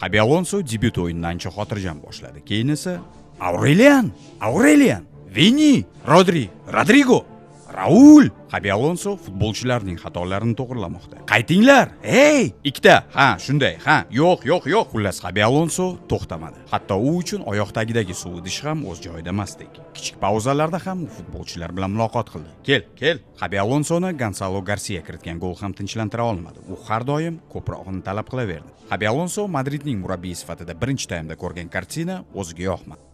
Xabi Alonso debyut o'yinini ancha xotirjam boshladi. Keyin esa Aurelian, Vini, Rodrigo, Raul. Xabi Alonso futbolchilarning xatolarini to'g'rilamoqda. Qaytinglar, hey! Ikkita, shunday, yo'q. Xullas Xabi Alonso to'xtamadi. Hatto u uchun oyoq tagidagi suv idish ham o'z joyida emasdek. Kichik pauzalarda ham futbolchilar bilan muloqot qildi. Kel. Xabi Alonsoni Gonzalo Garcia kiritgan gol ham tinchlantira olmadi. U har doim ko'proqni talab qilaverdi. Xabi Alonso Madridning murabbiyi sifatida birinchi taymda ko'rgan kartina o'ziga yoqmadi.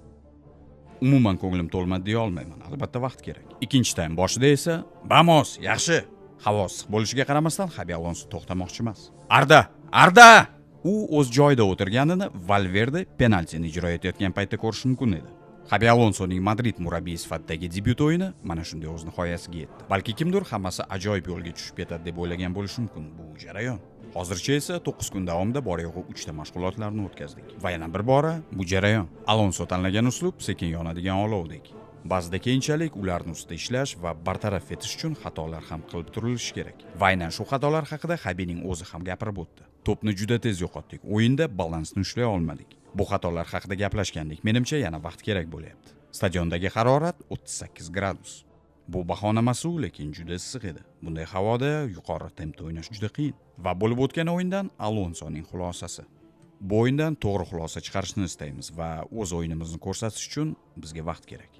Umuman ko'nglim to'lmadi deya olmayman, albatta vaqt kerak. Ikkinchi taym boshida esa vamos, yaxshi. Havo issiq bo'lishiga qaramasdan Xabi Alonso to'xtamoqchi emas. Arda! U o'z joyida o'tirganini Valverde penaltini ijro etayotgan paytda ko'rish mumkin edi. Xabi Alonsoning Madrid murabbiyi sifatidagi debyut o'yini mana shunday o'z nihoyasiga yetdi. Balki kimdir hammasi ajoyib yo'lga tushib ketadi deb o'ylagan bo'lishi mumkin. Bu jarayon. Hozircha esa 9 kun davomida bor-yo'g'i 3 ta mashg'ulotlarni o'tkazdik. Va yana bir bora bu jarayon. Alonso tanlagan uslub sekin yonadigan olovdek. Ba'zida keyinchalik ularni ustida ishlash va bartaraf etish uchun xatolar ham qilib turilishi kerak. Va aynan shu xatolar haqida Xabining o'zi ham gapirib o'tdi. To'pni juda tez yo'qotdik. O'yinda balansni ushlay olmadik. Bu xatolar haqida gaplashgandik. Menimcha yana vaqt kerak bo'lyapti. Stadiondagi harorat 38 gradus. Bu bahona emas-u, lekin juda issiq edi. Bunday havoda yuqori tempda o'ynash juda qiyin. Va bo'lib o'tgan o'yindan Alonsoning xulosasi. Bu o'yindan to'g'ri xulosa chiqarishni istaymiz va o'z o'yinimizni ko'rsatish uchun bizga vaqt kerak.